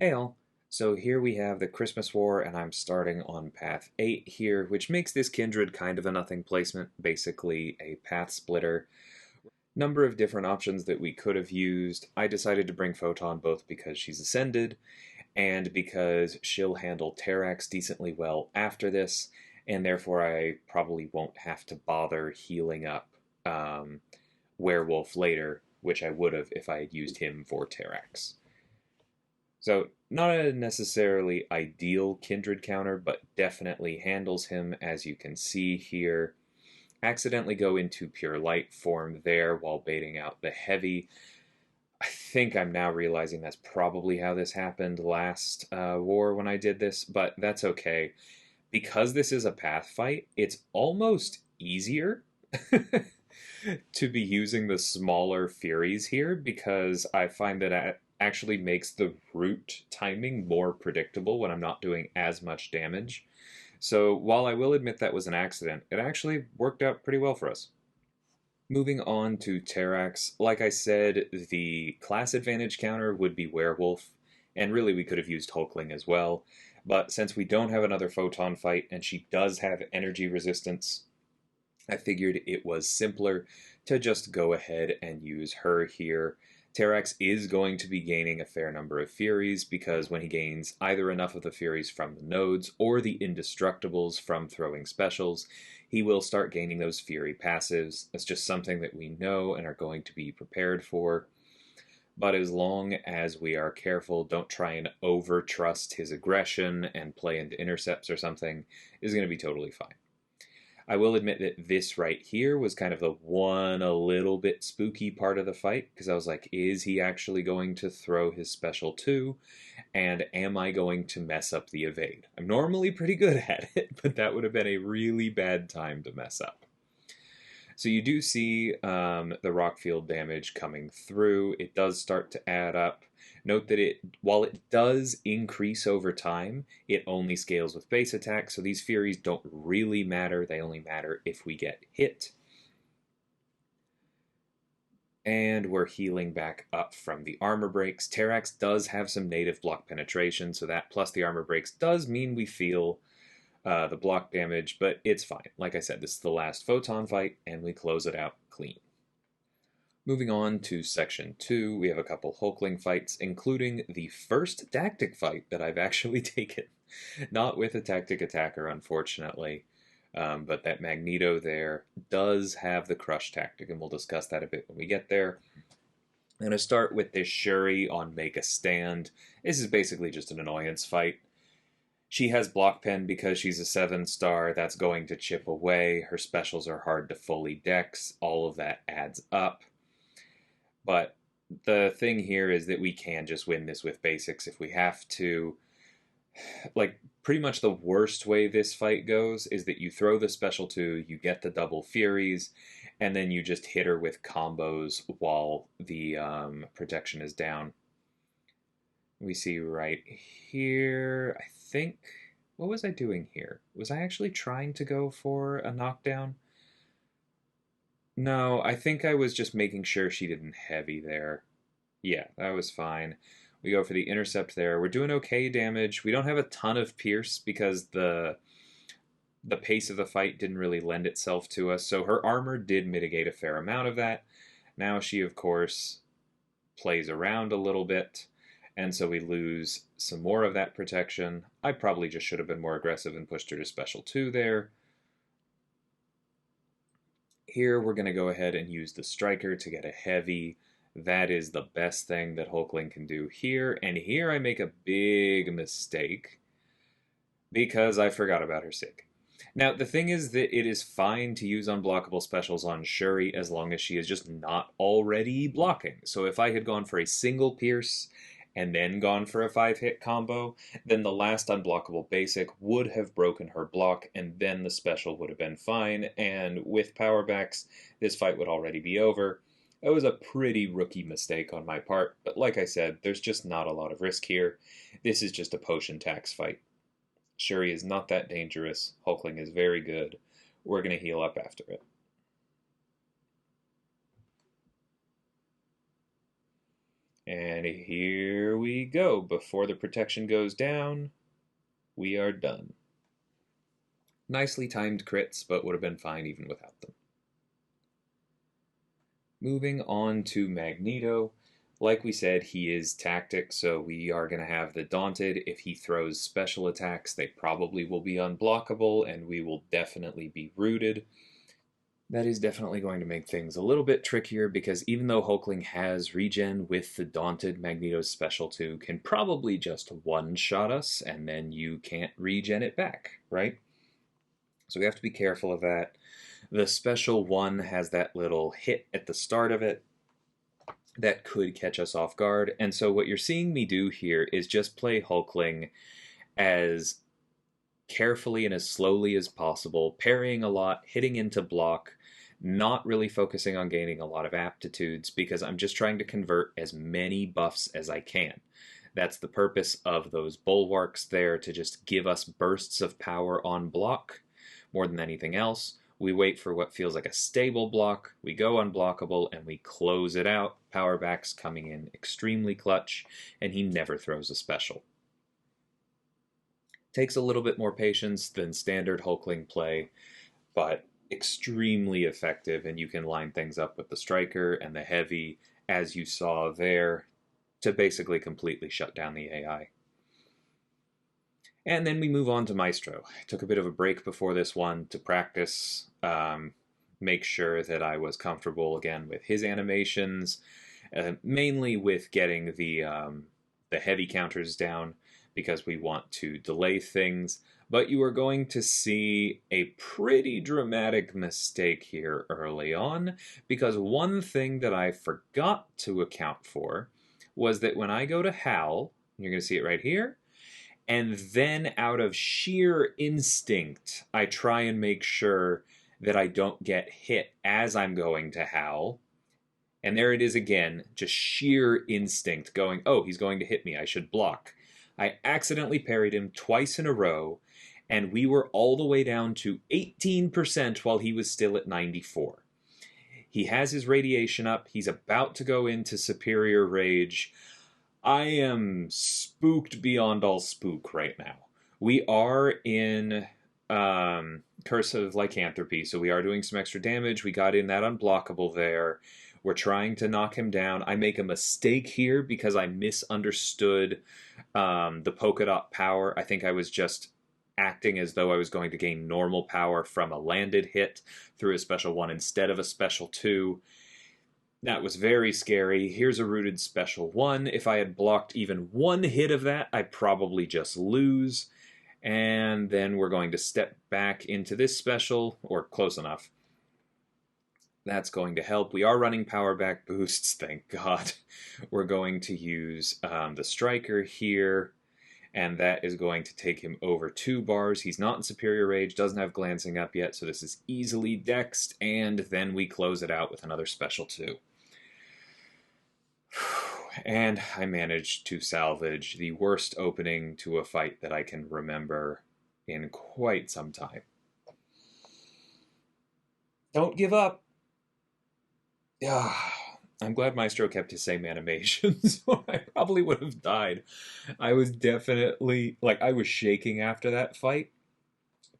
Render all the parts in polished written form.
Hey all. So here we have the Christmas War, and I'm starting on path 8 here, which makes this Kindred kind of a nothing placement, basically a path splitter. Number of different options that we could have used. I decided to bring Photon both because she's ascended, and because she'll handle Terrax decently well after this, and therefore I probably won't have to bother healing up um, Werewolf later, which I would have if I had used him for Terrax. So, not a necessarily ideal Kindred counter, but definitely handles him, as you can see here. Accidentally go into pure light form there while baiting out the heavy. I think I'm now realizing that's probably how this happened last war when I did this, but that's okay. Because this is a path fight, it's almost easier to be using the smaller Furies here because I find that it actually makes the root timing more predictable when I'm not doing as much damage. So while I will admit that was an accident, it actually worked out pretty well for us. Moving on to Terrax, like I said, the class advantage counter would be Werewolf, and really we could have used Hulkling as well. But since we don't have another Photon fight and she does have energy resistance, I figured it was simpler to just go ahead and use her here. Terrax is going to be gaining a fair number of Furies because when he gains either enough of the Furies from the nodes or the Indestructibles from throwing specials, he will start gaining those Fury passives. That's just something that we know and are going to be prepared for. But as long as we are careful, don't try and over trust his aggression and play into intercepts or something, is going to be totally fine. I will admit that this right here was kind of the one a little bit spooky part of the fight, because I was like, is he actually going to throw his special too? And am I going to mess up the evade? I'm normally pretty good at it, but that would have been a really bad time to mess up. So you do see the rock field damage coming through. It does start to add up. Note that while it does increase over time, it only scales with base attack, so these Furies don't really matter. They only matter if we get hit. And we're healing back up from the armor breaks. Terrax does have some native block penetration, so that plus the armor breaks does mean we feel the block damage, but it's fine. Like I said, this is the last Photon fight, and we close it out clean. Moving on to Section 2, we have a couple Hulkling fights, including the first tactic fight that I've actually taken. Not with a tactic attacker, unfortunately, but that Magneto there does have the crush tactic, and we'll discuss that a bit when we get there. I'm going to start with this Shuri on Make a Stand. This is basically just an annoyance fight. She has block pen because she's a 7-star. That's going to chip away. Her specials are hard to fully dex. All of that adds up. But the thing here is that we can just win this with basics if we have to. Like, pretty much the worst way this fight goes is that you throw the special 2, you get the double Furies, and then you just hit her with combos while the protection is down. We see right here, I think, what was I doing here? Was I actually trying to go for a knockdown? No, I think I was just making sure she didn't heavy there. Yeah, that was fine. We go for the intercept there. We're doing okay damage. We don't have a ton of pierce because the pace of the fight didn't really lend itself to us, so her armor did mitigate a fair amount of that. Now she, of course, plays around a little bit, and so we lose some more of that protection. I probably just should have been more aggressive and pushed her to special 2 there. Here we're going to go ahead and use the striker to get a heavy. That is the best thing that Hulkling can do here, and here I make a big mistake because I forgot about her sig. Now, the thing is that it is fine to use unblockable specials on Shuri as long as she is just not already blocking. So if I had gone for a single pierce and then gone for a 5-hit combo, then the last unblockable basic would have broken her block, and then the special would have been fine, and with powerbacks, this fight would already be over. That was a pretty rookie mistake on my part, but like I said, there's just not a lot of risk here. This is just a potion tax fight. Shuri is not that dangerous. Hulkling is very good. We're going to heal up after it. And here we go. Before the protection goes down, we are done. Nicely timed crits, but would have been fine even without them. Moving on to Magneto. Like we said, he is tactic, so we are going to have the Daunted. If he throws special attacks, they probably will be unblockable, and we will definitely be rooted. That is definitely going to make things a little bit trickier, because even though Hulkling has regen with the Daunted, Magneto's Special 2 can probably just one-shot us, and then you can't regen it back, right? So we have to be careful of that. The Special 1 has that little hit at the start of it that could catch us off guard. And so what you're seeing me do here is just play Hulkling as carefully and as slowly as possible, parrying a lot, hitting into block, not really focusing on gaining a lot of aptitudes, because I'm just trying to convert as many buffs as I can. That's the purpose of those bulwarks there, to just give us bursts of power on block more than anything else. We wait for what feels like a stable block, we go unblockable, and we close it out. Power backs coming in extremely clutch, and he never throws a special. Takes a little bit more patience than standard Hulkling play, but extremely effective, and you can line things up with the Striker and the Heavy, as you saw there, to basically completely shut down the AI. And then we move on to Maestro. I took a bit of a break before this one to practice, make sure that I was comfortable again with his animations, mainly with getting the heavy counters down, because we want to delay things. But you are going to see a pretty dramatic mistake here early on, because one thing that I forgot to account for was that when I go to Hal, you're going to see it right here, and then out of sheer instinct, I try and make sure that I don't get hit as I'm going to Hal. And there it is again, just sheer instinct going, oh, he's going to hit me, I should block. I accidentally parried him twice in a row, and we were all the way down to 18% while he was still at 94%. He has his radiation up, he's about to go into Superior Rage. I am spooked beyond all spook right now. We are in Curse of Lycanthropy, so we are doing some extra damage. We got in that unblockable there. We're trying to knock him down. I make a mistake here because I misunderstood the polka dot power. I think I was just acting as though I was going to gain normal power from a landed hit through a special 1 instead of a special 2. That was very scary. Here's a rooted special 1. If I had blocked even one hit of that, I'd probably just lose. And then we're going to step back into this special, or close enough. That's going to help. We are running power back boosts, thank God. We're going to use the Striker here, and that is going to take him over 2 bars. He's not in Superior Rage, doesn't have Glancing Up yet, so this is easily dexed, and then we close it out with another special 2. And I managed to salvage the worst opening to a fight that I can remember in quite some time. Don't give up! I'm glad Maestro kept his same animations. I probably would have died. I was definitely, I was shaking after that fight.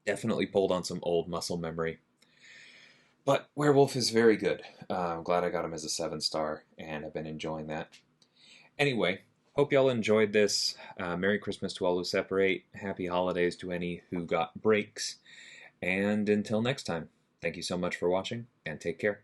Definitely pulled on some old muscle memory. But Werewolf is very good. I'm glad I got him as a 7-star, and I've been enjoying that. Anyway, hope y'all enjoyed this. Merry Christmas to all who separate. Happy holidays to any who got breaks. And until next time, thank you so much for watching, and take care.